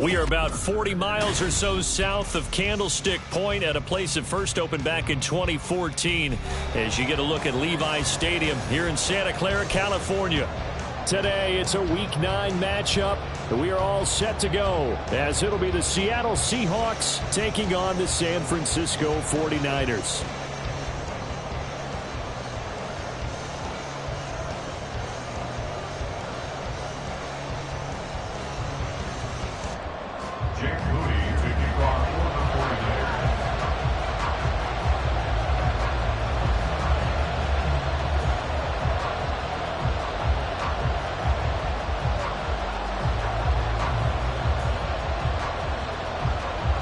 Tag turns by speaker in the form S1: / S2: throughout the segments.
S1: We are about 40 miles or so south of Candlestick Point at a place that first opened back in 2014 as you get a look at Levi's Stadium here in Santa Clara, California. Today, it's a Week 9 matchup. We are all set to go as it'll be the Seattle Seahawks taking on the San Francisco 49ers.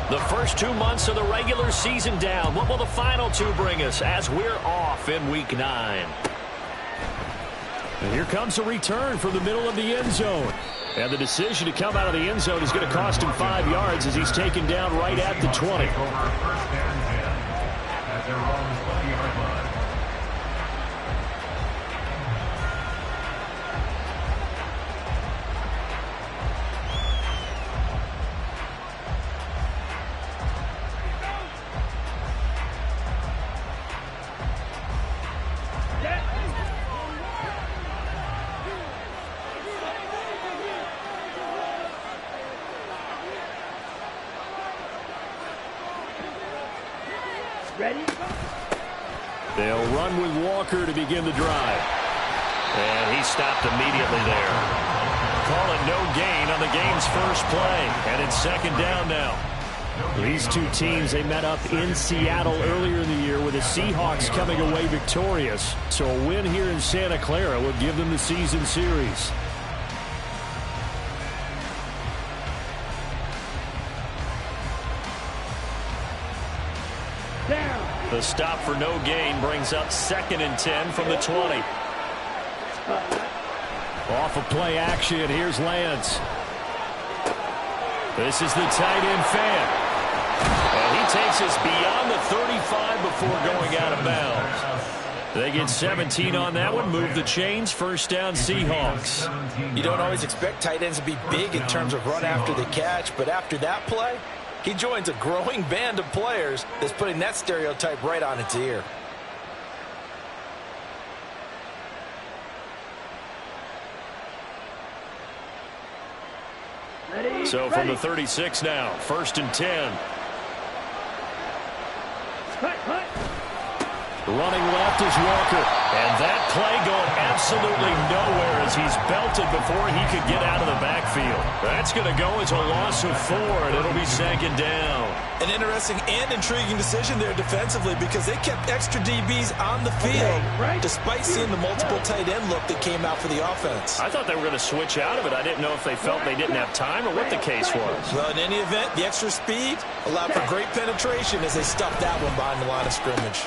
S1: The first 2 months of the regular season down. What will the final two bring us as we're off in Week 9? And here comes a return from the middle of the end zone. And the decision to come out of the end zone is going to cost him 5 yards as he's taken down right at the 20.
S2: Ready?
S1: They'll run with Walker to begin the drive. And he stopped immediately there. Call it no gain on the game's first play. And it's second down now. These two teams, they met up in Seattle earlier in the year with the Seahawks coming away victorious. So a win here in Santa Clara would give them the season series. The stop for no gain brings up 2nd and 10 from the 20. Off of play action, here's Lance. This is the tight end fan. And he takes us beyond the 35 before going out of bounds. They get 17 on that one, move the chains, first down Seahawks.
S3: You don't always expect tight ends to be big in terms of run after the catch, but after that play, he joins a growing band of players that's putting that stereotype right on its ear.
S1: So from the 36 now, 1st and 10. Running left is Walker. And that play going absolutely nowhere as he's belted before he could get out of the backfield. That's going to go as a loss of 4, and it'll be 2nd down.
S3: An interesting and intriguing decision there defensively because they kept extra DBs on the field despite seeing the multiple tight end look that came out for the offense.
S1: I thought they were going to switch out of it. I didn't know if they felt they didn't have time or what the case was.
S3: Well, in any event, the extra speed allowed for great penetration as they stuffed that one behind the line of scrimmage.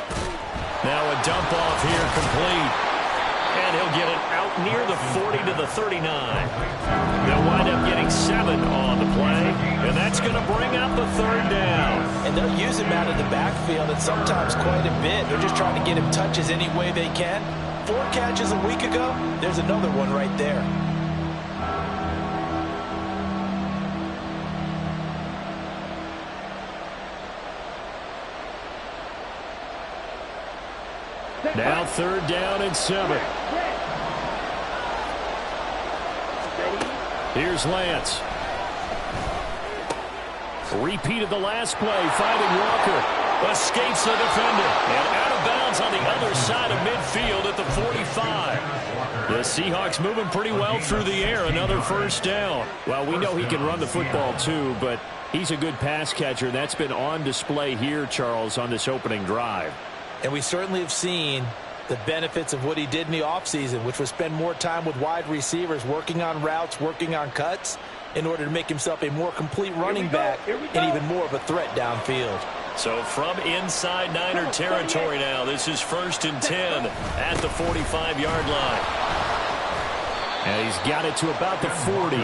S1: Now a dump off here complete. And he'll get it out near the 40 to the 39. They'll wind up getting 7 on the play. And that's going to bring up the 3rd down.
S3: And they'll use him out of the backfield and sometimes quite a bit. They're just trying to get him touches any way they can. 4 catches a week ago. There's another one right there.
S1: Now 3rd down and 7. Here's Lance. Repeated the last play, finding Walker. Escapes the defender. And out of bounds on the other side of midfield at the 45. The Seahawks moving pretty well through the air. Another 1st down. Well, we know he can run the football too, but he's a good pass catcher. That's been on display here, Charles, on this opening drive.
S3: And we certainly have seen the benefits of what he did in the offseason, which was spend more time with wide receivers, working on routes, working on cuts, in order to make himself a more complete running back and even more of a threat downfield.
S1: So from inside Niner territory now, this is 1st and 10 at the 45-yard line. And he's got it to about the 40.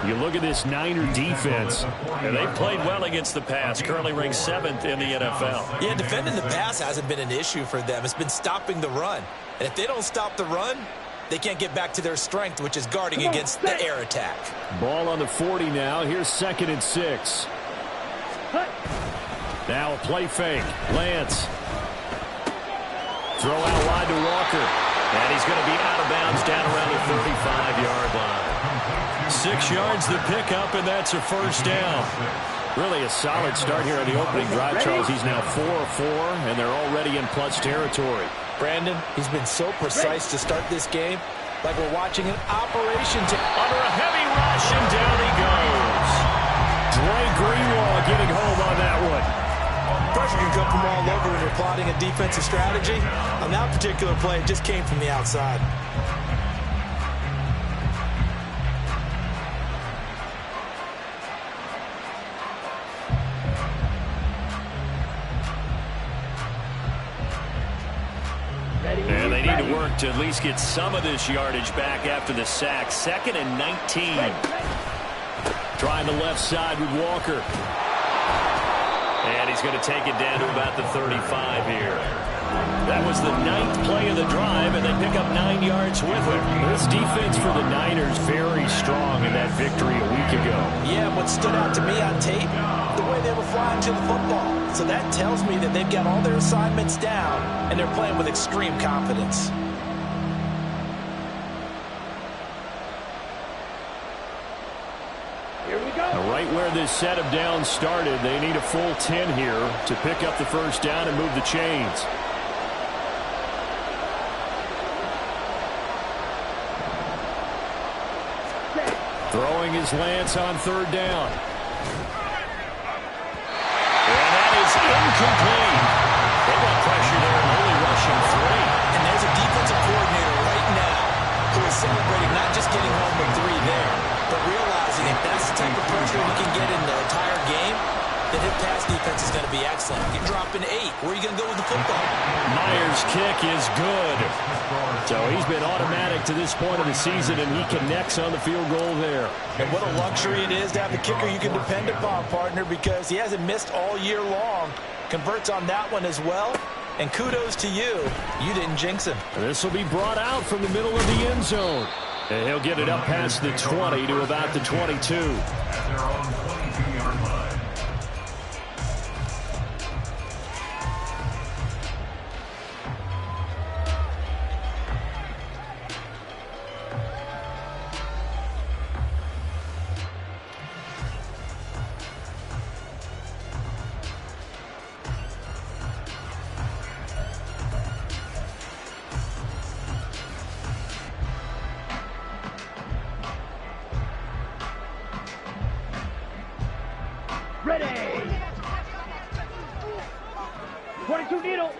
S1: You look at this Niner defense, and they played well against the pass, currently ranked 7th in the NFL.
S3: Yeah, defending the pass hasn't been an issue for them. It's been stopping the run. And if they don't stop the run, They can't get back to their strength, which is guarding against the air attack.
S1: Ball on the 40 now. Here's 2nd and 6. Now a play fake. Lance. Throw out wide to Walker. And he's going to be out of bounds down around the 35-yard line. 6 yards the pickup, and that's a first down. Really a solid start here on the opening drive, Charles. He's now 4 of 4, and they're already in plus territory.
S3: Brandon, he's been so precise to start this game, like we're watching an operation
S1: under a heavy rush, and down he goes. Dre Greenlaw getting home on that one.
S3: Pressure can come from all over when you're plotting a defensive strategy. On that particular play, it just came from the outside.
S1: And they need to work to at least get some of this yardage back after the sack. 2nd and 19. Trying the left side with Walker. And he's going to take it down to about the 35 here. That was the 9th play of the drive, and they pick up 9 yards with it. This defense for the Niners very strong in that victory a week ago.
S3: Yeah, what stood out to me on tape, the way they were flying to the football. So that tells me that they've got all their assignments down, and they're playing with extreme confidence.
S1: Right where this set of downs started, they need a full 10 here to pick up the first down and move the chains. Throwing his Lance on 3rd down. And that is incomplete. They got pressure there and only rushing 3.
S3: And there's a defensive coordinator right now who is celebrating not just getting home with 3 there, but realizing if that's the type of pressure he can get in the entire game, then his pass defense is going to be excellent. You're dropping 8. Where are you going to go with the football?
S1: Myers' kick is good. So he's been automatic to this point of the season, and he connects on the field goal there.
S3: And what a luxury it is to have a kicker you can depend upon, partner, because he hasn't missed all year long. Converts on that one as well. And kudos to you. You didn't jinx him.
S1: This will be brought out from the middle of the end zone. And he'll get it up past the 20 to about the 22.
S2: Ready. 22 needle.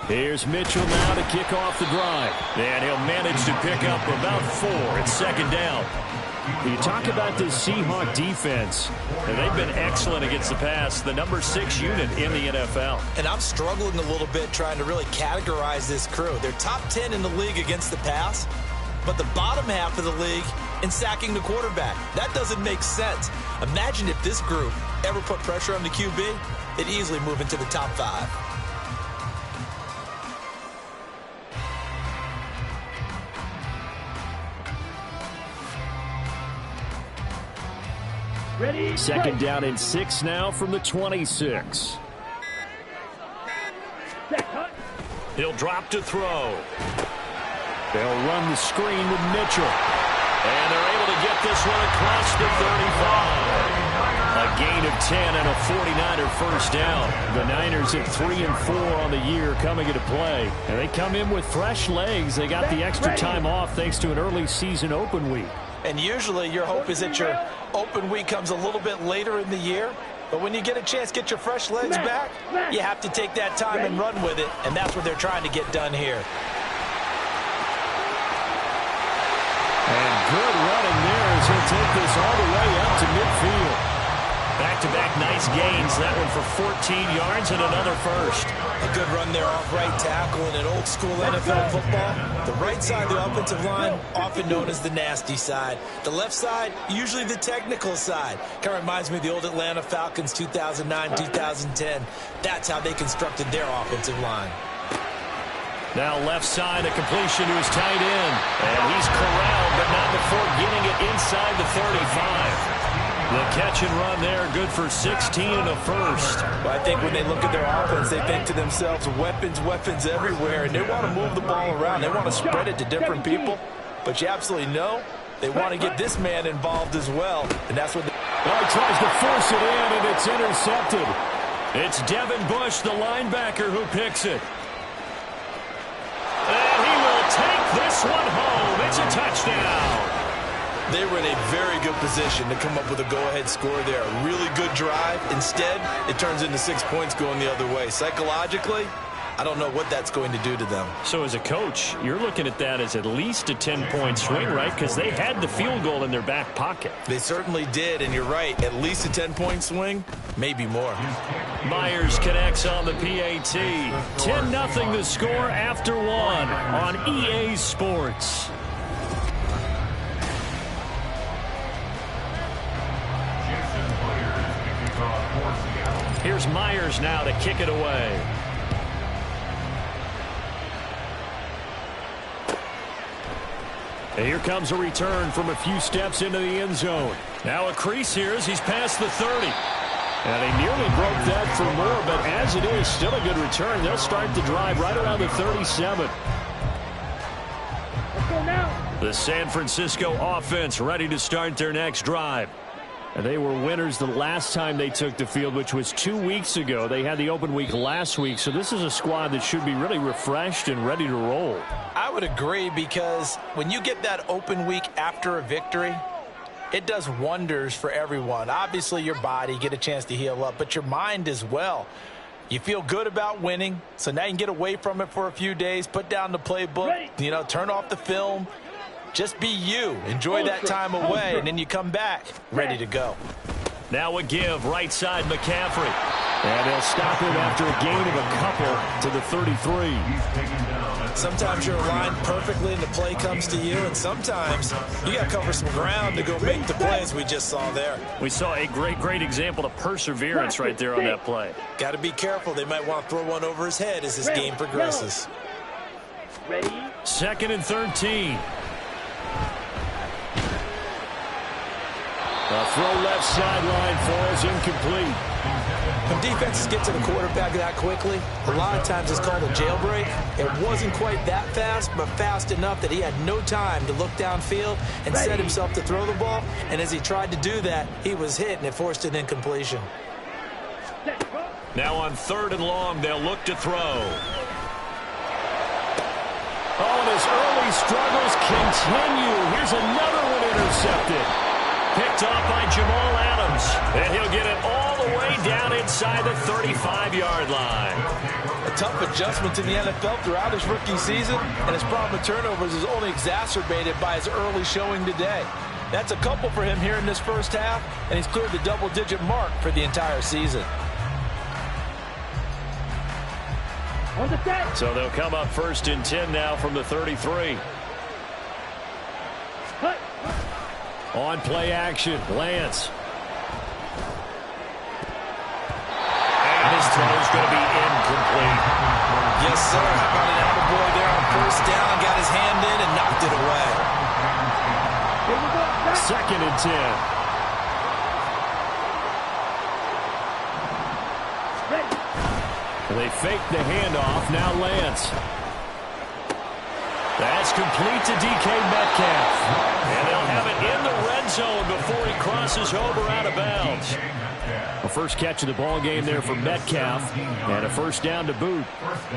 S1: Here's Mitchell now to kick off the drive. And he'll manage to pick up about 4 at 2nd down. You talk about this Seahawk defense, and they've been excellent against the pass, the number 6 unit in the NFL.
S3: And I'm struggling a little bit trying to really categorize this crew. They're top 10 in the league against the pass, but the bottom half of the league in sacking the quarterback. That doesn't make sense. Imagine if this group ever put pressure on the QB, they'd easily move into the top 5.
S2: Ready.
S1: 2nd down and 6 now from the 26. He'll drop to throw. They'll run the screen with Mitchell. And they're able to get this one across the 35. A gain of 10 and a 49er first down. The Niners at 3 and 4 on the year coming into play. And they come in with fresh legs. They got the extra time off thanks to an early season open week.
S3: And usually your hope is that your open week comes a little bit later in the year. But when you get a chance to get your fresh legs back, you have to take that time and run with it. And that's what they're trying to get done here.
S1: And good running there as he'll take this all the way up to midfield. Back-to-back nice gains. That one for 14 yards and another first.
S3: A good run there off right tackle in an old-school NFL football. The right side of the offensive line, often known as the nasty side. The left side, usually the technical side. Kind of reminds me of the old Atlanta Falcons 2009-2010. That's how they constructed their offensive line.
S1: Now left side, a completion to his tight end. And he's corralled, but not before getting it inside the 35. The catch and run there, good for 16 and a first.
S3: Well, I think when they look at their offense, they think to themselves, weapons, weapons everywhere, and they want to move the ball around. They want to spread it to different people, but you absolutely know they want to get this man involved as well, and that's what
S1: well, he tries to force it in, and it's intercepted. It's Devin Bush, the linebacker, who picks it. And he will take this one home. It's a touchdown.
S3: They were in a very good position to come up with a go-ahead score there. A really good drive. Instead, it turns into 6 points going the other way. Psychologically, I don't know what that's going to do to them.
S1: So as a coach, you're looking at that as at least a 10-point swing, right? Because they had the field goal in their back pocket.
S3: They certainly did, and you're right. At least a 10-point swing, maybe more.
S1: Myers connects on the PAT. 10-0 the score after one on EA Sports. Here's Myers now to kick it away. And here comes a return from a few steps into the end zone. Now a crease here as he's past the 30. And he nearly broke that for more, but as it is, still a good return. They'll start the drive right around the 37.
S2: Let's go now.
S1: The San Francisco offense ready to start their next drive. And they were winners the last time they took the field, which was 2 weeks ago. They had the open week last week, so this is a squad that should be really refreshed and ready to roll.
S3: I would agree, because when you get that open week after a victory, it does wonders for everyone. Obviously, your body, get a chance to heal up, but your mind as well. You feel good about winning, so now you can get away from it for a few days, put down the playbook, turn off the film. Just be you. Enjoy that time away, and then you come back ready to go.
S1: Now a give, right side McCaffrey. And they'll stop him after a gain of a couple to the 33.
S3: Sometimes you're aligned perfectly and the play comes to you, and sometimes you got to cover some ground to go make the plays we just saw there.
S1: We saw a great example of perseverance right there on that play.
S3: Got to be careful. They might want to throw one over his head as this game progresses.
S2: Ready?
S1: 2nd and 13. A throw left sideline falls incomplete.
S3: When defenses get to the quarterback that quickly, a lot of times it's called a jailbreak. It wasn't quite that fast, but fast enough that he had no time to look downfield and set himself to throw the ball. And as he tried to do that, he was hit, and it forced an incompletion.
S1: Now on 3rd and long, they'll look to throw. Oh, and his early struggles continue. Here's another one intercepted. Picked off by Jamal Adams. And he'll get it all the way down inside the 35-yard line.
S3: A tough adjustment to the NFL throughout his rookie season, and his problem with turnovers is only exacerbated by his early showing today. That's a couple for him here in this first half, and he's cleared the double-digit mark for the entire season.
S2: On the set.
S1: So they'll come up 1st and 10 now from the 33.
S2: Cut.
S1: On play action, Lance. And his throw is going to be incomplete.
S3: Yes, sir. How about an attaboy there on 1st down? Got his hand in and knocked it away.
S2: Here we go.
S1: 2nd and 10.
S2: Ready.
S1: They fake the handoff. Now Lance. That's complete to DK Metcalf. And they'll have it in the red zone before he crosses over out of bounds. A first catch of the ball game there for Metcalf, and a 1st down to boot.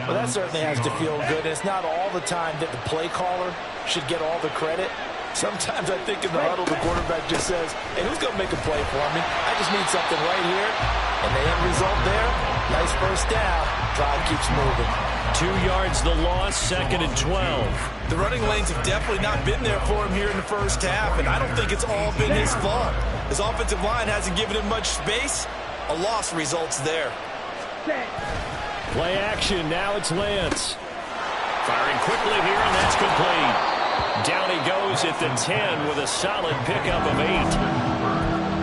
S3: Well, that certainly has to feel good. It's not all the time that the play caller should get all the credit. Sometimes I think in the huddle, the quarterback just says, hey, who's going to make a play for me? I just need something right here. And the end result there, nice 1st down. Drive keeps moving.
S1: 2 yards the loss, 2nd and 12.
S3: The running lanes have definitely not been there for him here in the first half, and I don't think it's all been his fault. His offensive line hasn't given him much space. A loss results there.
S1: Play action, now it's Lance. Firing quickly here, and that's complete. Down he goes at the 10 with a solid pickup of 8.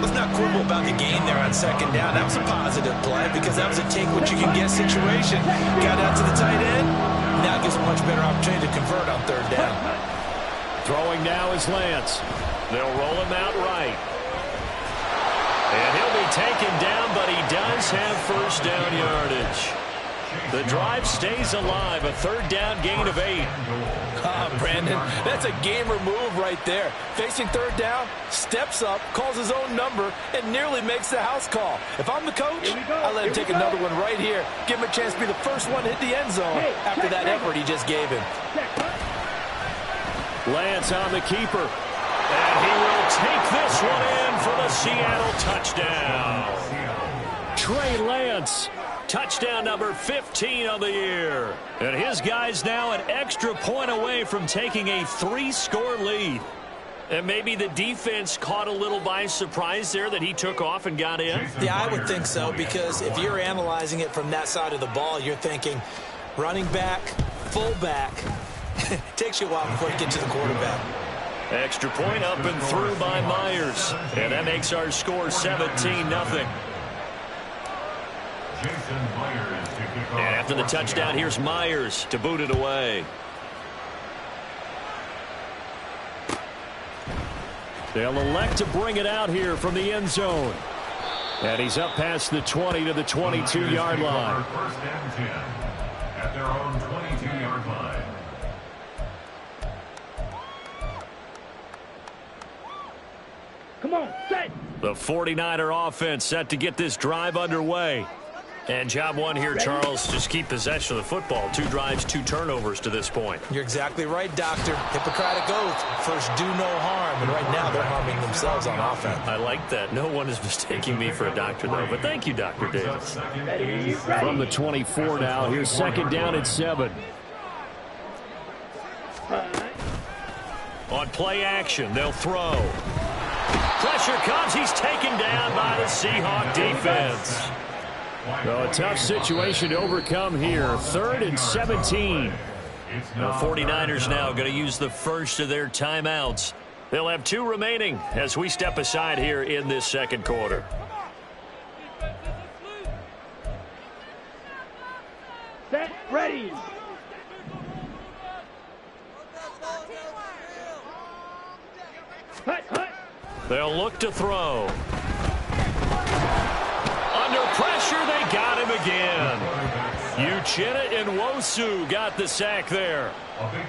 S3: Let's not quibble about the gain there on 2nd down. That was a positive play because that was a take-what-you-can-get situation. Got out to the tight end, now gives a much better opportunity to convert on third down.
S1: Throwing now is Lance. They'll roll him out right. And he'll be taken down, but he does have first down yardage. The drive stays alive. A third down gain of 8.
S3: Brandon, that's a gamer move right there. Facing third down, steps up, calls his own number, and nearly makes the house call. If I'm the coach, I let him take another one right here. Give him a chance to be the first one to hit the end zone after that effort he just gave him.
S1: Lance on the keeper. And he will take this one in for the Seattle touchdown. Trey Lance. Touchdown number 15 of the year. And his guys now an extra point away from taking a 3-score lead. And maybe the defense caught a little by surprise there that he took off and got in?
S3: Yeah, I would think so, because if you're analyzing it from that side of the ball, you're thinking running back, fullback. Takes you a while before you get to the quarterback.
S1: Extra point up and through by Myers. And that makes our score 17-0. And after the touchdown, here's Myers to boot it away. They'll elect to bring it out here from the end zone. And he's up past the 20 to the 22-yard line.
S4: First and 10 at their own 22-yard line.
S2: Come on, set.
S1: The 49er offense set to get this drive underway. And job one here, Charles, just keep possession of the football. 2 drives, 2 turnovers to this point.
S3: You're exactly right, Doctor. Hippocratic oath. First, do no harm. And right now, they're harming themselves on offense.
S1: I like that. No one is mistaking me for a doctor, though. But thank you, Dr. Davis. From the 24 now, here's second down at 7. On play action, they'll throw. Pressure comes. He's taken down by the Seahawk defense. Well, a tough situation to overcome here. 3rd and 17. The 49ers now going to use the first of their timeouts. They'll have 2 remaining as we step aside here in this second quarter.
S2: Set, ready. Hut, hut.
S1: They'll look to throw. Under pressure, they got him again. Uchenna Nwosu got the sack there.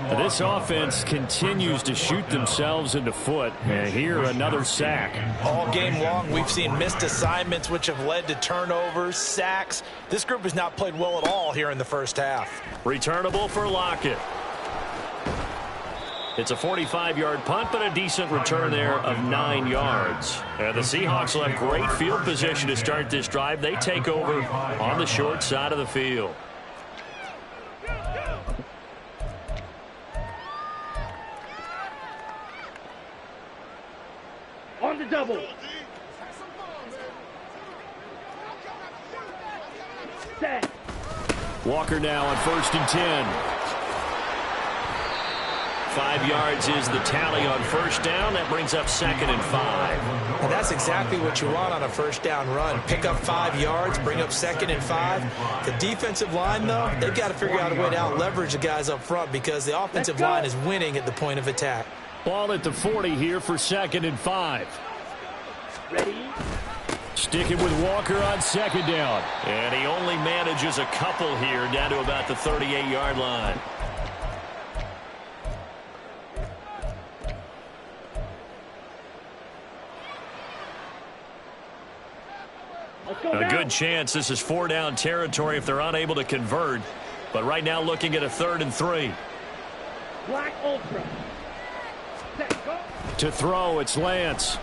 S1: This offense continues to shoot themselves in the foot. And here, another sack.
S3: All game long, we've seen missed assignments, which have led to turnovers, sacks. This group has not played well at all here in the first half.
S1: Returnable for Lockett. It's a 45-yard punt, but a decent return there of 9 yards. And the Seahawks will have great field position to start this drive. They take over on the short side of the field.
S2: On the double. Set.
S1: Walker now on 1st and 10. 5 yards is the tally on first down. That brings up 2nd and 5.
S3: And that's exactly what you want on a first down run. Pick up 5 yards, bring up 2nd and 5. The defensive line, though, they've got to figure out a way to out-leverage the guys up front because the offensive line is winning at the point of attack.
S1: Ball at the 40 here for 2nd and 5.
S2: Ready.
S1: Sticking with Walker on 2nd down. And he only manages a couple here down to about the 38-yard line. A good chance this is 4-down territory if they're unable to convert. But right now looking at a 3rd and 3.
S2: Black Ultra. Set, go.
S1: To throw, it's Lance.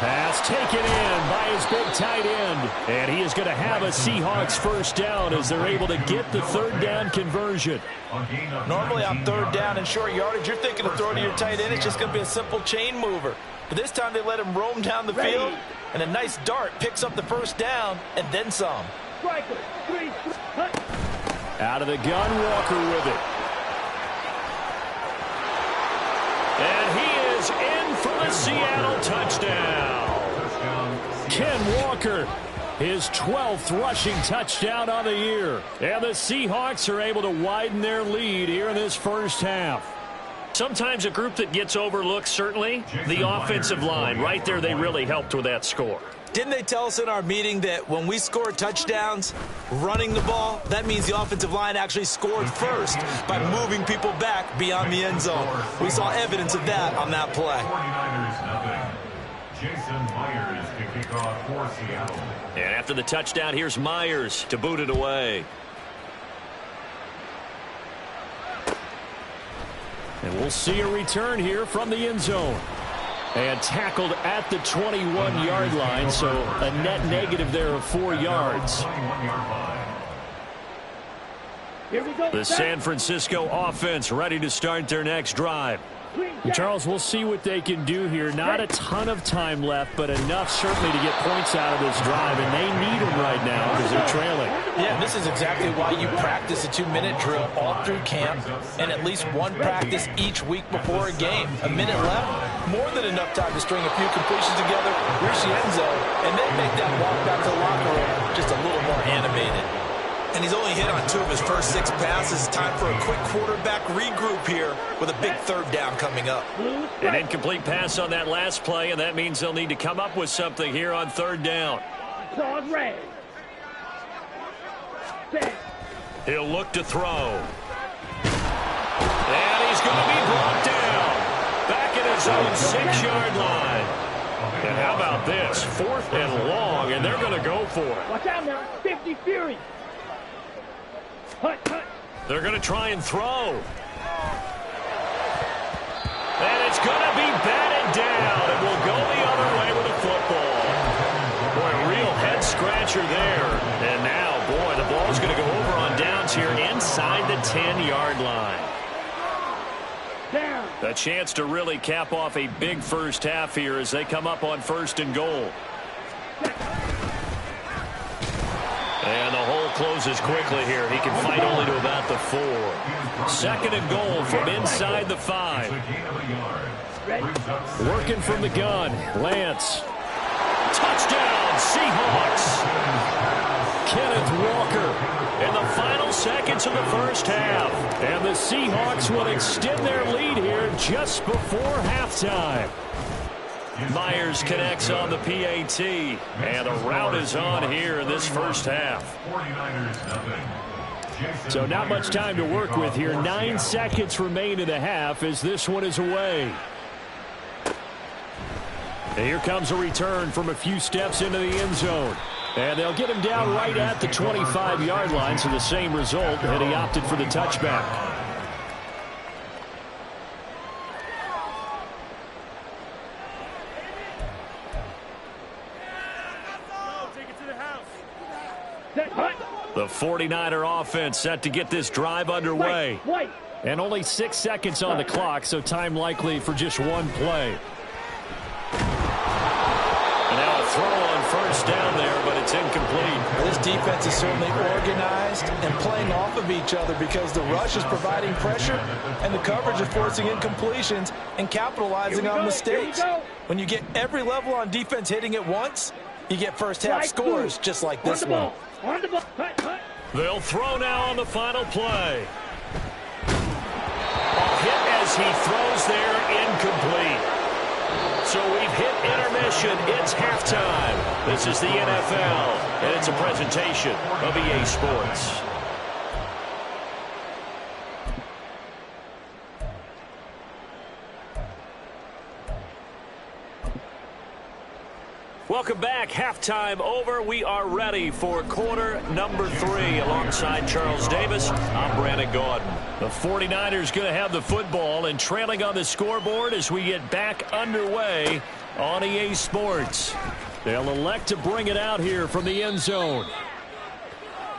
S1: Pass taken in by his big tight end. And he is going to have a Seahawks first down as they're able to get the 3rd down conversion.
S3: Normally on 3rd down and short yardage, you're thinking of throwing to your tight end. It's just going to be a simple chain mover. But this time they let him roam down the field, and a nice dart picks up the first down and then some.
S2: Striker. 3, hut.
S1: Out of the gun, Walker with it. And he is in for the Seattle touchdown. Ken Walker His 12th rushing touchdown on the year. And the Seahawks are able to widen their lead here in this first half. Sometimes a group that gets overlooked, certainly, the offensive line. Right there, they really helped with that score.
S3: Didn't they tell us in our meeting that when we score touchdowns running the ball, that means the offensive line actually scored first by moving people back beyond the end zone? We saw evidence of that on that play.
S4: 49ers nothing. Jason Myers to kick off for Seattle.
S1: And after the touchdown, here's Myers to boot it away. And we'll see a return here from the end zone. And tackled at the 21-yard line, so a net negative there of 4 yards.
S2: Here we go.
S1: The San Francisco offense ready to start their next drive.
S5: Charles, we'll see what they can do here. Not a ton of time left, but enough certainly to get points out of this drive, and they need them right now because they're trailing.
S3: Yeah, this is exactly why you practice a 2-minute drill all through camp and at least one practice each week before a game. A minute left, more than enough time to string a few completions together, reach the end zone, and then make that walk back to the locker room just a little more animated. And he's only hit on 2 of his first 6 passes. Time for a quick quarterback regroup here with a big 3rd down coming up.
S1: An incomplete pass on that last play, and that means they'll need to come up with something here on 3rd down.
S2: Dog red. Set.
S1: He'll look to throw. And he's going to be brought down. Back at his own 6-yard line. And how about this? 4th and long, and they're going to go for it.
S2: Watch out now. 50 Fury. Hut, hut.
S1: They're going to try and throw. And it's going to be batted down. It will go the other way with the football. Boy, a real head-scratcher there. And now, boy, the ball's going to go over on downs here inside the 10-yard line.
S2: Down.
S1: A chance to really cap off a big first half here as they come up on 1st and goal. And the hole closes quickly here. He can fight only to about the 4. 2nd and goal from inside the 5.
S5: Working from the gun, Lance.
S1: Touchdown, Seahawks. Kenneth Walker in the final seconds of the first half.
S5: And the Seahawks will extend their lead here just before halftime.
S1: Myers connects on the PAT, and a rout is on here in this first half.
S4: 49ers nothing.
S5: So not much time to work with here. 9 seconds remain in the half as this one is away. And here comes a return from a few steps into the end zone. And they'll get him down right at the 25-yard line, so the same result, and he opted for the touchback.
S1: The 49er offense set to get this drive underway.
S2: White.
S5: And only 6 seconds on the clock, so time likely for just one play.
S1: And now a throw on 1st down there, but it's incomplete.
S3: This defense is certainly organized and playing off of each other because the rush is providing pressure and the coverage is forcing incompletions and capitalizing on mistakes. When you get every level on defense hitting at once, you get first half scores just like this one.
S2: On the ball. Hut, hut.
S1: They'll throw now on the final play. A hit as he throws there, incomplete. So we've hit intermission. It's halftime. This is the NFL, and it's a presentation of EA Sports. Welcome back. Halftime over. We are ready for quarter number 3 alongside Charles Davis. I'm Brandon Gordon.
S5: The 49ers going to have the football and trailing on the scoreboard as we get back underway on EA Sports. They'll elect to bring it out here from the end zone.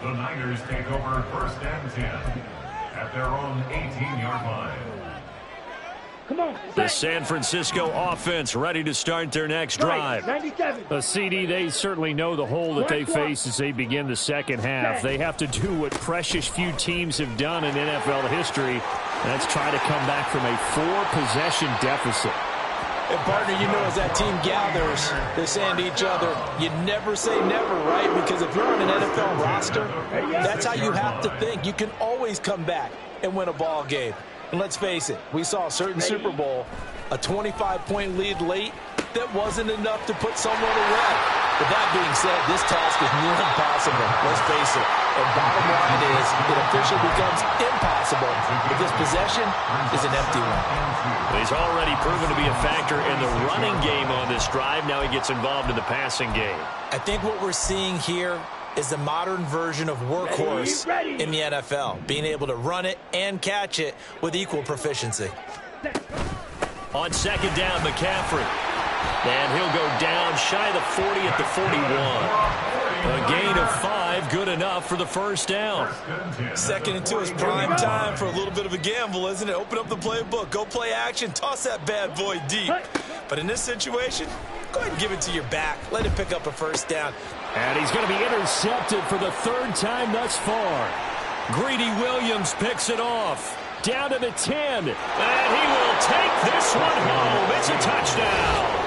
S4: The Niners take over 1st and 10 at their own 18-yard line.
S2: Come on.
S1: The San Francisco offense ready to start their next drive.
S2: 97.
S5: A CD, they certainly know the hole that they face as they begin the second half. They have to do what precious few teams have done in NFL history. That's try to come back from a 4-possession deficit.
S3: And partner, you know, as that team gathers, they're saying to each other, you never say never, right? Because if you're on an NFL roster, that's how you have to think. You can always come back and win a ball game. And let's face it, we saw a certain Super Bowl, a 25-point lead late, that wasn't enough to put someone away. But that being said, this task is near impossible. Let's face it. And bottom line is, it officially becomes impossible if this possession is an empty one.
S5: He's already proven to be a factor in the running game on this drive. Now he gets involved in the passing game.
S3: I think what we're seeing here is the modern version of workhorse in the NFL, being able to run it and catch it with equal proficiency.
S5: On second down, McCaffrey. And he'll go down shy of the 40 at the 41. A gain of 5, good enough for the first down.
S3: 2nd and 2 is prime time for a little bit of a gamble, isn't it? Open up the playbook, go play action, toss that bad boy deep. But in this situation, go ahead and give it to your back. Let it pick up a first down.
S5: And he's going to be intercepted for the 3rd time thus far. Greedy Williams picks it off. Down to the 10. And he will take this one home. It's a touchdown.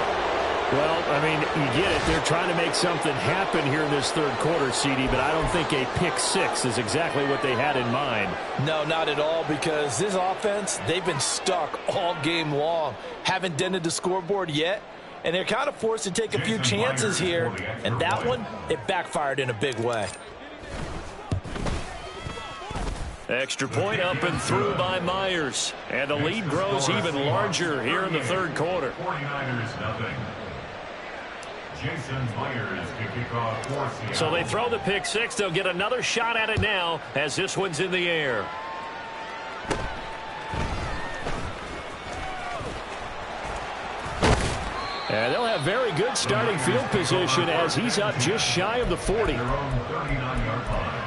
S5: Well, I mean, you get it. They're trying to make something happen here in this 3rd quarter, CD, but I don't think a pick 6 is exactly what they had in mind.
S3: No, not at all, because this offense, they've been stuck all game long. Haven't dented the scoreboard yet, and they're kind of forced to take a few chances here, and that one, it backfired in a big way.
S5: Extra point up and through by Myers, and the lead grows even larger here in the 3rd quarter.
S4: 49ers nothing. Jason Myers to kick off for Seattle.
S5: So they throw the pick 6. They'll get another shot at it now as this one's in the air. And they'll have very good starting field position as he's up just shy of the 40.
S4: Their own 39-yard line.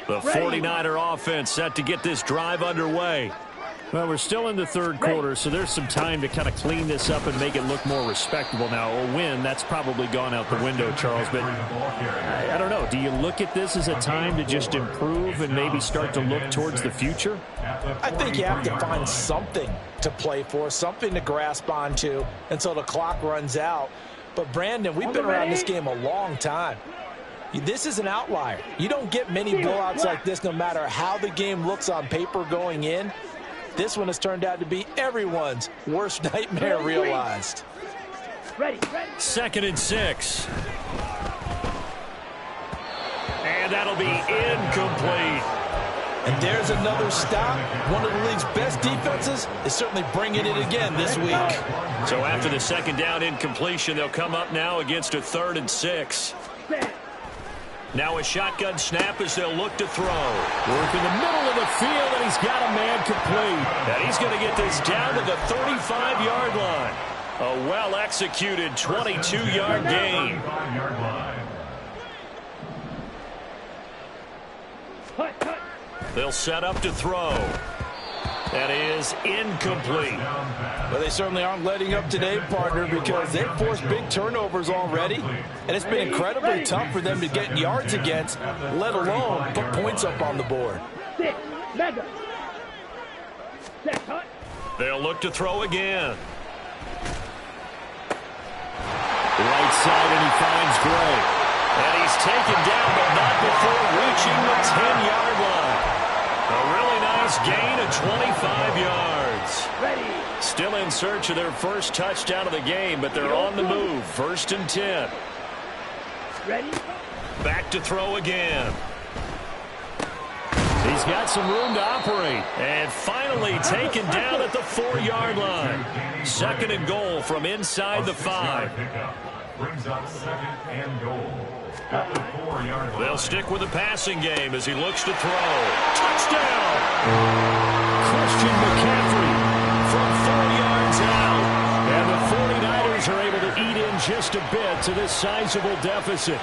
S5: The 49er offense set to get this drive underway. Well, we're still in the 3rd quarter, so there's some time to kind of clean this up and make it look more respectable now. A win, that's probably gone out the window, Charles. But I don't know. Do you look at this as a time to just improve and maybe start to look towards the future?
S3: I think you have to find something to play for, something to grasp onto until the clock runs out. But, Brandon, we've been around this game a long time. This is an outlier. You don't get many blowouts like this no matter how the game looks on paper going in. This one has turned out to be everyone's worst nightmare realized.
S5: 2nd and 6. And that'll be incomplete.
S3: And there's another stop. One of the league's best defenses is certainly bringing it again this week.
S5: So after the 2nd down incompletion, they'll come up now against a 3rd and 6. Now a shotgun snap as they'll look to throw. Work in the middle of the field, and he's got a man complete. And he's going to get this down to the 35-yard line. A well-executed 22-yard gain. They'll set up to throw. That is incomplete.
S3: Well, they certainly aren't letting up today, partner, because they've forced big turnovers already, and it's been incredibly tough for them to get yards against, let alone put points up on the board.
S5: They'll look to throw again. Right side, and he finds Gray. And he's taken down, but not before reaching the 10-yard line. A really nice gain of 25 yards. Still in search of their first touchdown of the game, but they're on the move. 1st and 10. Back to throw again. He's got some room to operate. And finally taken down at the 4-yard line. 2nd and goal from inside the 5.
S4: Brings up 2nd and goal.
S5: They'll stick with the passing game as he looks to throw. Touchdown! Christian McCaffrey from 4 yards out. And the 49ers are able to eat in just a bit to this sizable deficit.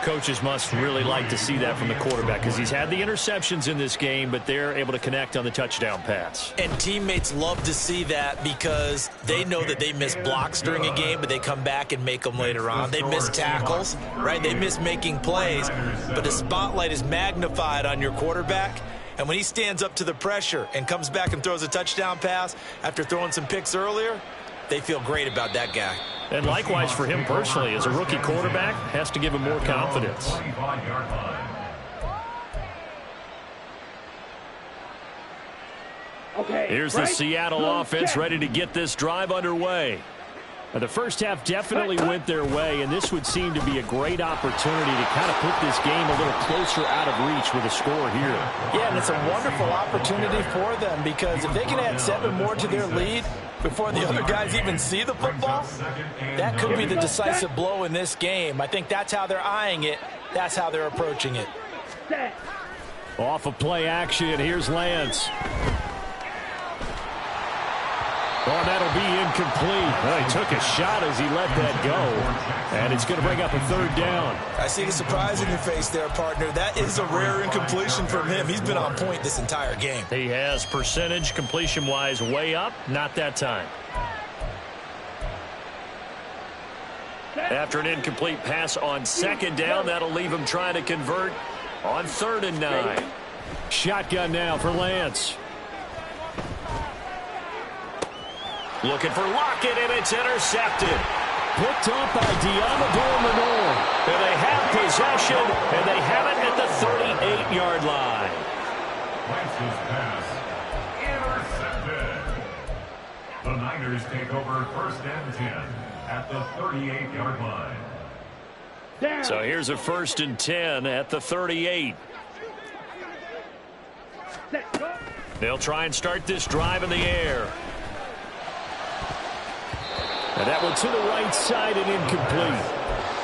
S1: Coaches must really like to see that from the quarterback because he's had the interceptions in this game, but they're able to connect on the touchdown pass.
S3: And teammates love to see that because they know that they miss blocks during a game, but they come back and make them later on. They miss tackles, right? They miss making plays, but the spotlight is magnified on your quarterback. And when he stands up to the pressure and comes back and throws a touchdown pass after throwing some picks earlier, they feel great about that guy.
S1: And likewise for him personally, as a rookie quarterback, has to give him more confidence. Here's the Seattle offense ready to get this drive underway. The first half definitely went their way, and this would seem to be a great opportunity to kind of put this game a little closer out of reach with a score here.
S3: Yeah, and it's a wonderful opportunity for them because if they can add 7 more to their lead before the other guys even see the football, that could be the decisive blow in this game. I think that's how they're eyeing it. That's how they're approaching it.
S5: Off of play action, here's Lance. Oh, that'll be incomplete. Well, he took a shot as he let that go, and it's going to bring up a 3rd down.
S3: I see the surprise in your face there, partner. That is a rare incompletion from him. He's been on point this entire game.
S1: He has percentage completion-wise way up, not that time. After an incomplete pass on 2nd down, that'll leave him trying to convert on 3rd and 9.
S5: Shotgun now for Lance.
S1: Looking for Lockett, and it's intercepted.
S5: Picked up by Diamador Manor.
S1: And they have possession, and they have it at the 38-yard line.
S4: Lance's pass intercepted. The Niners take over 1st and 10 at the 38-yard line.
S1: So here's a 1st and 10 at the 38. They'll try and start this drive in the air.
S5: And that one to the right side and incomplete.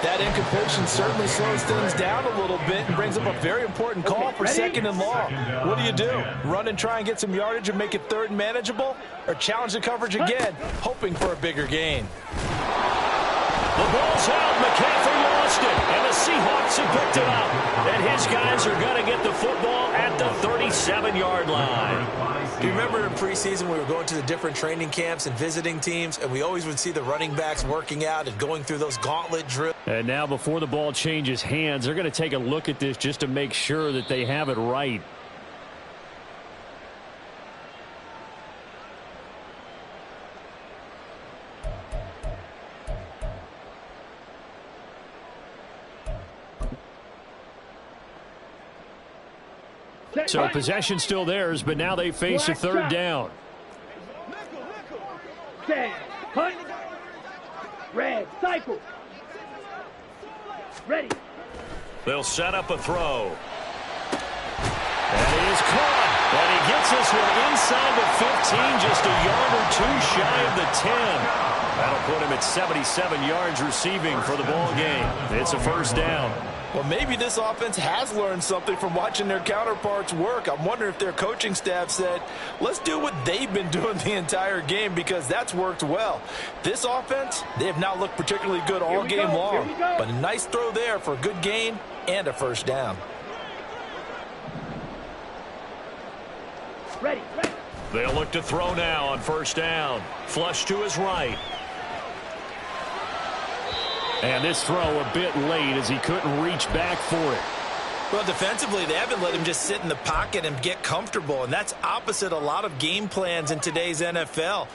S3: That incompletion certainly slows things down a little bit and brings up a very important call for 2nd and long. What do? Run and try and get some yardage and make it 3rd and manageable? Or challenge the coverage again, hoping for a bigger gain?
S1: The ball's out. McCaffrey lost it. And the Seahawks have picked it up. And his guys are going to get the football at the 37-yard line.
S3: Do you remember in preseason we were going to the different training camps and visiting teams, and we always would see the running backs working out and going through those gauntlet drills?
S5: And now before the ball changes hands, they're going to take a look at this just to make sure that they have it right. So possession still theirs, but now they face a 3rd down.
S2: Hunt. Red. Cycle. Ready.
S1: They'll set up a throw. And it is caught. And he gets this one inside the 15, just a yard or 2 shy of the 10. That'll put him at 77 yards receiving for the ball game. It's a 1st down.
S3: Well, maybe this offense has learned something from watching their counterparts work. I'm wondering if their coaching staff said, let's do what they've been doing the entire game because that's worked well. This offense, they have not looked particularly good all game long. But a nice throw there for a good gain and a 1st down.
S2: Ready.
S1: They'll look to throw now on 1st down. Flush to his right.
S5: And this throw a bit late as he couldn't reach back for it.
S3: Well, defensively, they haven't let him just sit in the pocket and get comfortable, and that's opposite a lot of game plans in today's NFL.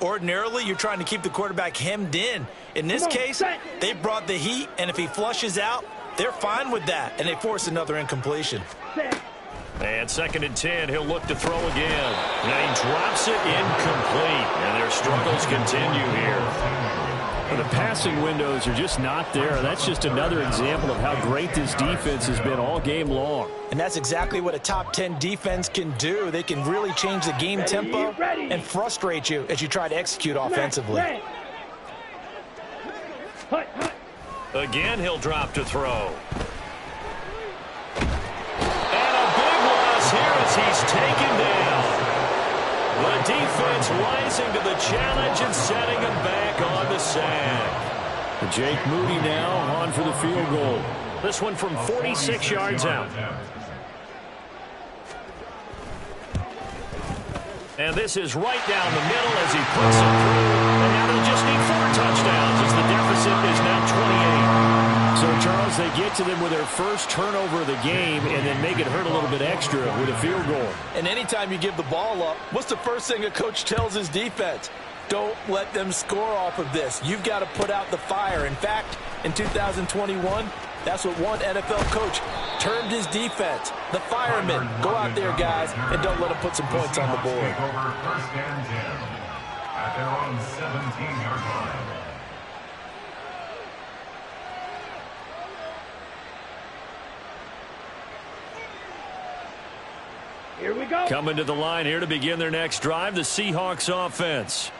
S3: Ordinarily, you're trying to keep the quarterback hemmed in. In this case, they brought the heat, and if he flushes out, they're fine with that, and they force another incompletion.
S1: And 2nd and 10, he'll look to throw again. And he drops it incomplete, and their struggles continue here.
S5: The passing windows are just not there. That's just another example of how great this defense has been all game long.
S3: And that's exactly what a top 10 defense can do. They can really change the game tempo and frustrate you as you try to execute offensively.
S1: Again, he'll drop to throw. And a big loss here as he's taken down. The defense rising to the challenge and setting him back on the sack.
S5: Jake Moody now on for the field goal.
S1: This one from 46 yards out. And this is right down the middle as he puts it through. And now they'll just need 4 touchdowns as the deficit is now 28.
S5: So, Charles, they get to them with their first turnover of the game and then make it hurt a little bit extra with a field goal.
S3: And anytime you give the ball up, what's the first thing a coach tells his defense? Don't let them score off of this. You've got to put out the fire. In fact, in 2021, that's what one NFL coach termed his defense. The firemen. Go out there, guys, and don't let them put some points on the board.
S4: Over first and 10 at their own 17-yard line.
S2: Here we go.
S5: Coming to the line here to begin their next drive, the Seahawks offense.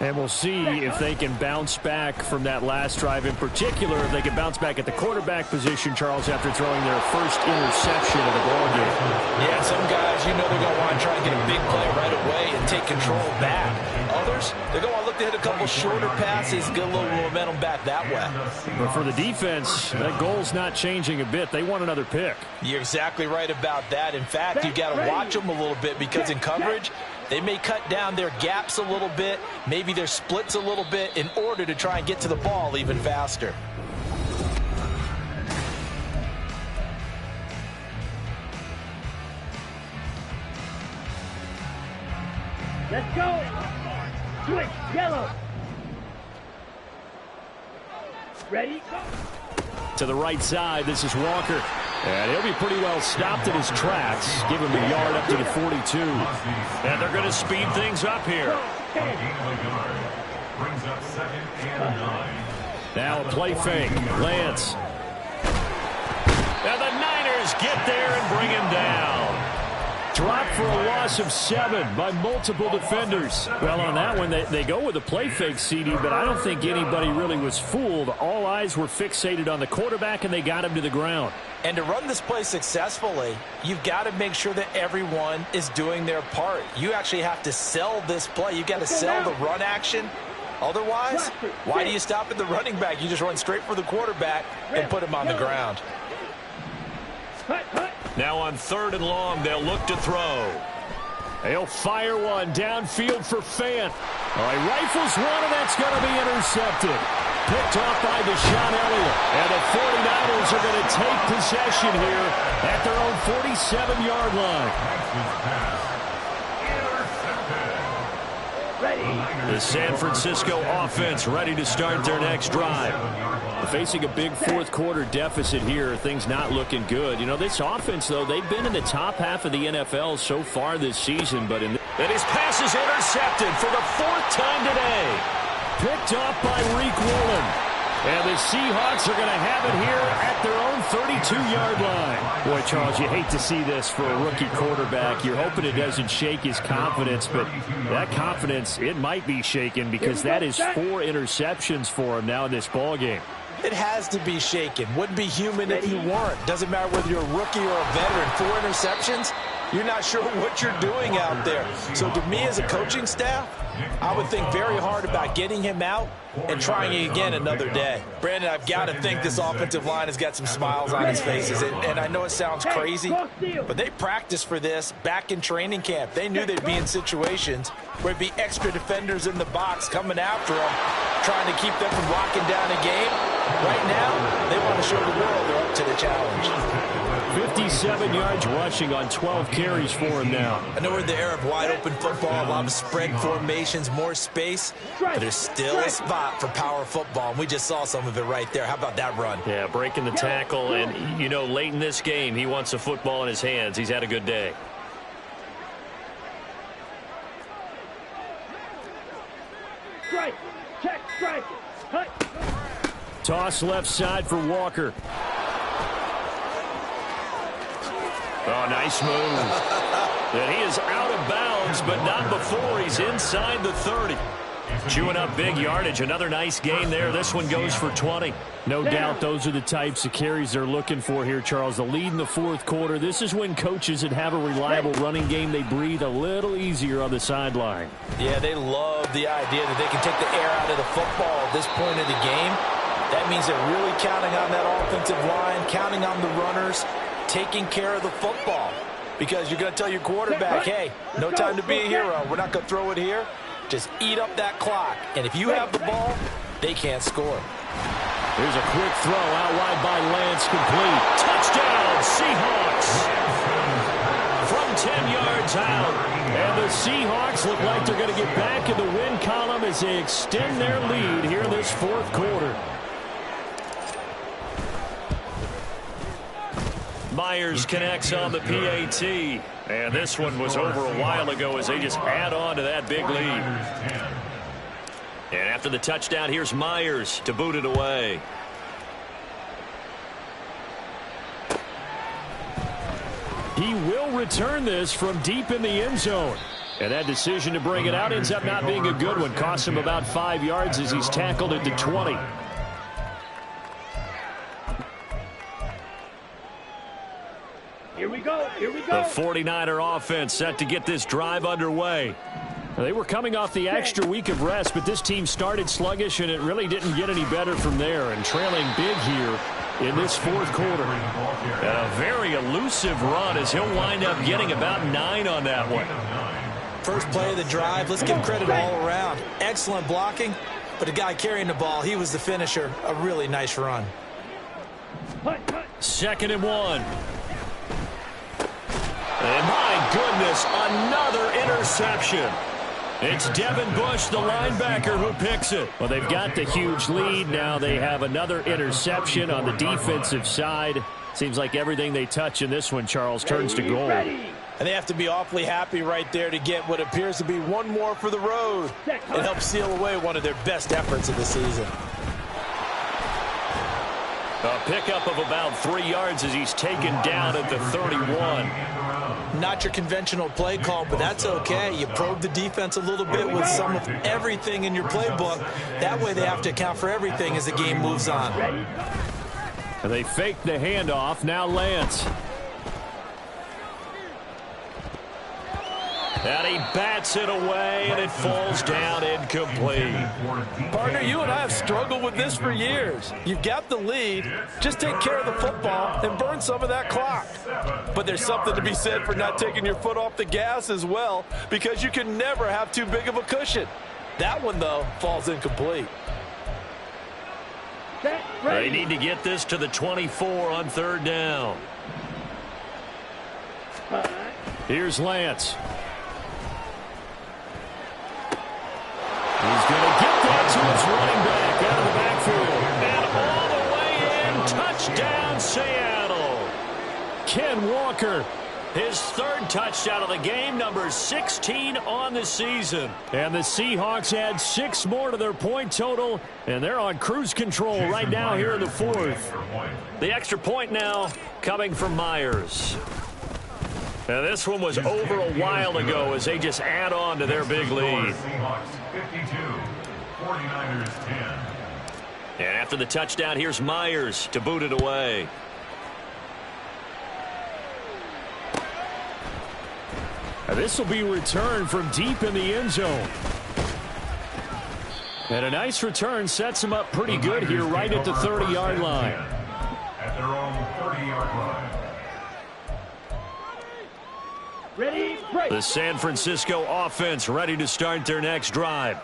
S5: And we'll see if they can bounce back from that last drive. In particular, if they can bounce back at the quarterback position, Charles, after throwing their first interception of the ballgame.
S3: Yeah, some guys, you know they're going to want to try and get a big play right away and take control back. Others, they're going to look to hit a couple shorter passes, get a little momentum back that way.
S5: But for the defense, that goal's not changing a bit. They want another pick.
S3: You're exactly right about that. In fact, you've got to watch them a little bit because in coverage, they may cut down their gaps a little bit, maybe their splits a little bit in order to try and get to the ball even faster.
S2: Let's go. Switch, yellow. Ready, go.
S5: To the right side, this is Walker. And he'll be pretty well stopped in his tracks. Give him a yard up to the 42.
S1: And they're going to speed things up here.
S4: Brings up 2nd and 9.
S5: Now a play fake. Lance.
S1: And the Niners get there and bring him down.
S5: Dropped for a loss of 7 by multiple defenders. Well, on that one, they go with a play fake, CD, but I don't think anybody really was fooled. All eyes were fixated on the quarterback, and they got him to the ground.
S3: And to run this play successfully, you've got to make sure that everyone is doing their part. You actually have to sell this play. You've got to sell the run action. Otherwise, why do you stop at the running back? You just run straight for the quarterback and put him on the ground.
S1: Now on 3rd and long, they'll look to throw.
S5: They'll fire one downfield for Fant. He rifles one, and that's going to be intercepted. Picked off by Deshaun Elliott. And the 49ers are going to take possession here at their own 47-yard line. The San Francisco offense ready to start their next drive. Facing a big fourth-quarter deficit here, things not looking good. You know, this offense, though, they've been in the top half of the NFL so far this season. But and
S1: his pass is intercepted for the 4th time today.
S5: Picked off by Reek Woolen. And the Seahawks are going to have it here at their own 32-yard line. Boy, Charles, you hate to see this for a rookie quarterback. You're hoping it doesn't shake his confidence, but that confidence, it might be shaken because that is 4 interceptions for him now in this ballgame.
S3: It has to be shaken. Wouldn't be human if you weren't. Doesn't matter whether you're a rookie or a veteran. 4 interceptions, you're not sure what you're doing out there. So to me as a coaching staff, I would think very hard about getting him out and trying it again another day. Brandon, I've got to think this offensive line has got some smiles on his faces. And I know it sounds crazy, but they practiced for this back in training camp. They knew they'd be in situations where it'd be extra defenders in the box coming after them, trying to keep them from locking down a game. Right now, they want to show the world they're up to the challenge.
S5: 57 yards rushing on 12 carries for him now.
S3: I know we're in the era of wide-open football, a lot of spread formations, more space, but there's still a spot for power football, and we just saw some of it right there. How about that run?
S1: Yeah, breaking the tackle, and, you know, late in this game, he wants the football in his hands. He's had a good day.
S2: Strike. Check. Strike. Cut.
S5: Toss left side for Walker.
S1: Oh, nice move. And he is out of bounds, but not before he's inside the 30. Chewing up big yardage. Another nice gain there. This one goes for 20.
S5: No doubt those are the types of carries they're looking for here, Charles. The lead in the fourth quarter. This is when coaches that have a reliable running game, they breathe a little easier on the sideline.
S3: Yeah, they love the idea that they can take the air out of the football at this point of the game. That means they're really counting on that offensive line, counting on the runners, taking care of the football. Because you're going to tell your quarterback, hey, no time to be a hero. We're not going to throw it here. Just eat up that clock. And if you have the ball, they can't score.
S5: Here's a quick throw out wide by Lance, complete. Touchdown, Seahawks! From 10 yards out. And the Seahawks look like they're going to get back in the win column as they extend their lead here in this fourth quarter. Myers connects on the PAT. And this one was over a while ago as they just add on to that big lead. And after the touchdown, here's Myers to boot it away. He will return this from deep in the end zone. And that decision to bring it out ends up not being a good one. Costs him about 5 yards as he's tackled at the 20.
S2: Here we go. Here we go.
S5: The 49er offense set to get this drive underway. They were coming off the extra week of rest, but this team started sluggish, and it really didn't get any better from there. And trailing big here in this fourth quarter. And a very elusive run as he'll wind up getting about 9 on that one.
S3: First play of the drive, let's give credit all around. Excellent blocking, but the guy carrying the ball, he was the finisher. A really nice run.
S5: 2nd and 1. And my goodness, another interception. It's Devin Bush, the linebacker, who picks it. Well, they've got the huge lead. Now they have another interception on the defensive side. Seems like everything they touch in this one, Charles, turns to gold.
S3: And they have to be awfully happy right there to get what appears to be one more for the road. It helps seal away one of their best efforts of the season.
S5: A pickup of about 3 yards as he's taken down at the 31.
S3: Not your conventional play call, but that's okay. You probe the defense a little bit with some of everything in your playbook. That way they have to account for everything as the game moves on.
S5: And they fake the handoff. Now Lance. And he bats it away, and it falls down incomplete.
S3: Partner, you and I have struggled with this for years. You've got the lead. Just take care of the football and burn some of that clock. But there's something to be said for not taking your foot off the gas as well, because you can never have too big of a cushion. That one, though, falls incomplete.
S5: They need to get this to the 24 on 3rd down. Here's Lance. He's going to get that to his running back out of the backfield. And all the way in, touchdown Seattle. Ken Walker, his 3rd touchdown of the game, number 16 on the season. And the Seahawks add 6 more to their point total, and they're on cruise control right now here in the 4th. The extra point now coming from Myers. And this one was over a while ago as they just add on to their big lead.
S4: 52, 49ers 10.
S5: And after the touchdown, here's Myers to boot it away. And this will be returned from deep in the end zone. And a nice return sets them up pretty good here right at the 30-yard line.
S4: At their own 30-yard line.
S2: Ready, break.
S5: The San Francisco offense ready to start their next drive.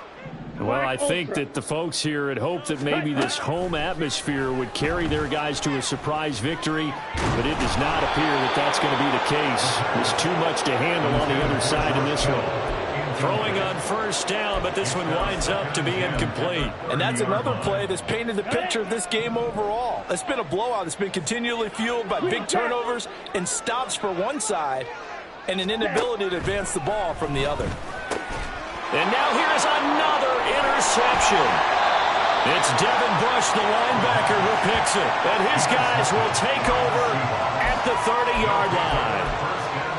S5: Well, I think that the folks here had hoped that maybe this home atmosphere would carry their guys to a surprise victory, but it does not appear that that's going to be the case. There's too much to handle on the other side in this one. Throwing on 1st down, but this one winds up to be incomplete.
S3: And that's another play that's painted the picture of this game overall. It's been a blowout. It's been continually fueled by big turnovers and stops for one side and an inability to advance the ball from the other.
S5: And now here's another interception. It's Devin Bush, the linebacker, who picks it. And his guys will take over at the 30-yard line.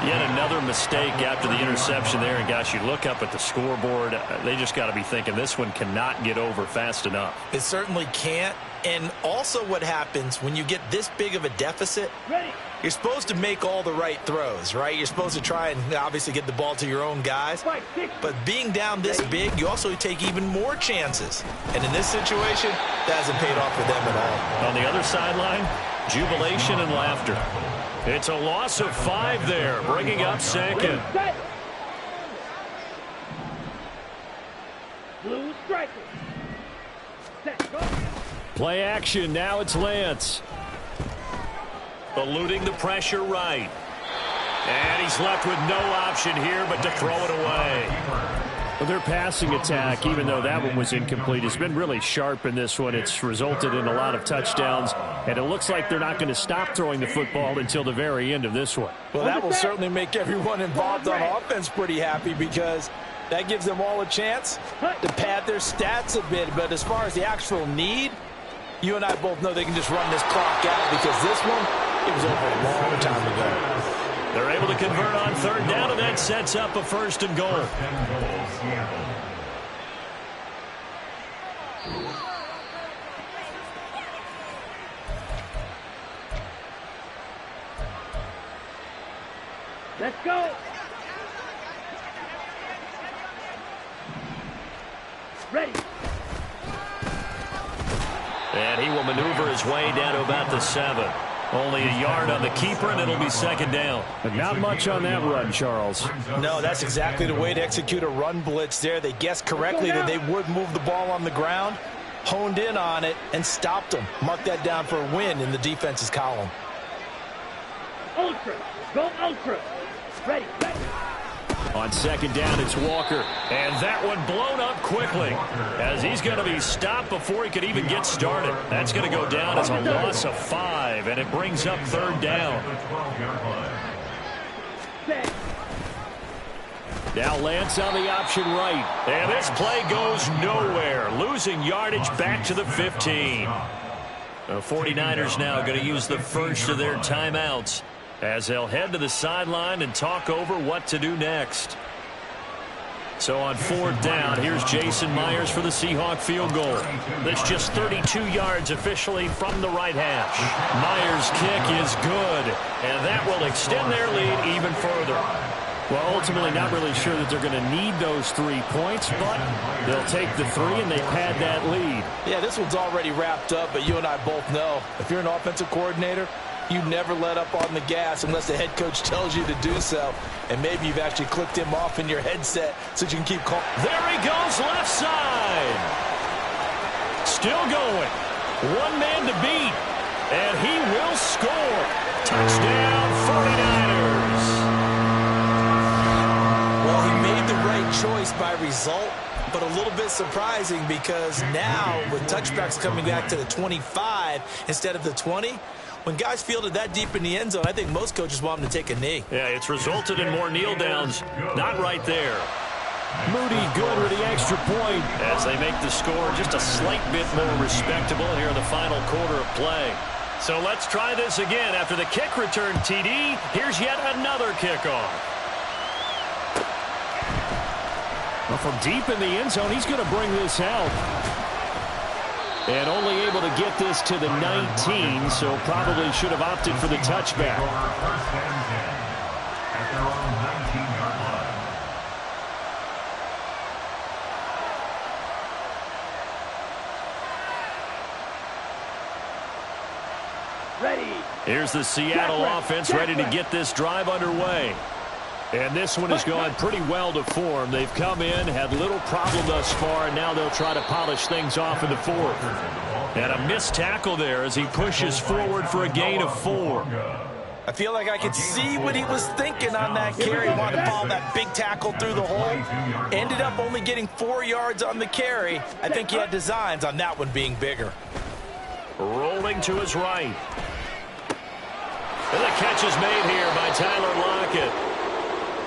S1: Yet another mistake after the interception there. And, gosh, you look up at the scoreboard. They just got to be thinking this one cannot get over fast enough.
S3: It certainly can't. And also what happens when you get this big of a deficit, you're supposed to make all the right throws, right? You're supposed to try and obviously get the ball to your own guys. But being down this big, you also take even more chances. And in this situation, that hasn't paid off for them at all.
S1: On the other sideline, jubilation and laughter. It's a loss of 5 there, bringing up second.
S2: Blue striker. Set, go.
S5: Play action. Now it's Lance.
S1: Eluding the pressure right. And he's left with no option here but to throw it away.
S5: Well, their passing attack, even though that one was incomplete, has been really sharp in this one. It's resulted in a lot of touchdowns, and it looks like they're not going to stop throwing the football until the very end of this one.
S3: Well, that will certainly make everyone involved on offense pretty happy because that gives them all a chance to pad their stats a bit. But as far as the actual need, you and I both know they can just run this clock out because this one, it was over a long time ago.
S1: They're able to convert on third down, and that sets up a 1st and goal.
S2: Let's go. Ready.
S1: And he will maneuver his way down to about the 7. Only a yard on the keeper, and it'll be 2nd down.
S5: But not much on that run, Charles.
S3: No, that's exactly the way to execute a run blitz there. They guessed correctly that they would move the ball on the ground, honed in on it, and stopped them. Mark that down for a win in the defense's column.
S2: Ultra. Go ultra. Ready. Ready.
S1: On 2nd down, it's Walker. And that one blown up quickly as he's going to be stopped before he could even get started. That's going to go down as a loss of 5, and it brings up 3rd down. Now Lance on the option right. And this play goes nowhere, losing yardage back to the 15. The 49ers now going to use the first of their timeouts as they'll head to the sideline and talk over what to do next. So on 4th down, here's Jason Myers for the Seahawk field goal. That's just 32 yards officially from the right hash. Myers' kick is good, and that will extend their lead even further.
S5: Well, ultimately not really sure that they're going to need those 3 points, but they'll take the 3 and they pad that lead.
S3: Yeah, this one's already wrapped up, but you and I both know if you're an offensive coordinator, you never let up on the gas unless the head coach tells you to do so. And maybe you've actually clicked him off in your headset so you can keep calm.
S1: There he goes, left side. Still going. One man to beat. And he will score. Touchdown, 49ers.
S3: Well, he made the right choice by result, but a little bit surprising because now with touchbacks coming back to the 25 instead of the 20, when guys fielded that deep in the end zone, I think most coaches want them to take a knee.
S1: Yeah, it's resulted in more kneel downs. Not right there.
S5: Moody good with the extra point.
S1: As they make the score just a slight bit more respectable here in the final quarter of play. So let's try this again. After the kick return TD, here's yet another kickoff.
S5: Well, from deep in the end zone, he's going to bring this out. And only able to get this to the 19, so probably should have opted for the touchback.
S2: Ready.
S1: Here's the Seattle offense ready to get this drive underway. And this one has gone pretty well to form. They've come in, had little problem thus far, and now they'll try to polish things off in the 4th. And a missed tackle there as he pushes forward for a gain of 4.
S3: I feel like I could see what he was thinking on that carry. He wanted to follow that big tackle through the hole. Ended up only getting 4 yards on the carry. I think he had designs on that one being bigger.
S1: Rolling to his right. And the catch is made here by Tyler Lockett.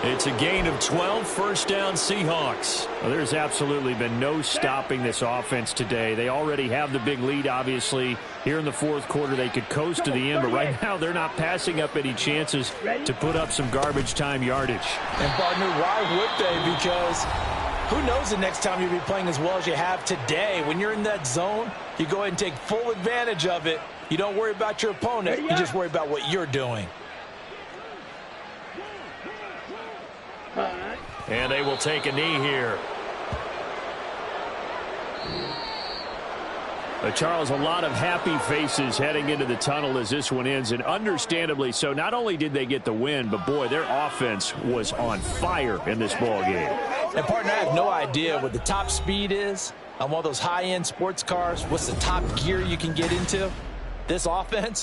S1: It's a gain of 12, first down Seahawks.
S5: Well, there's absolutely been no stopping this offense today. They already have the big lead, obviously. Here in the fourth quarter, they could coast to the end, but right now they're not passing up any chances to put up some garbage time yardage.
S3: And, partner, why would they? Because who knows the next time you'll be playing as well as you have today. When you're in that zone, you go ahead and take full advantage of it. You don't worry about your opponent. You just worry about what you're doing.
S1: And they will take a knee here.
S5: Charles, a lot of happy faces heading into the tunnel as this one ends, and understandably so. Not only did they get the win, but, boy, their offense was on fire in this ball game.
S3: And, partner, I have no idea what the top speed is on one of those high-end sports cars. What's the top gear you can get into? This offense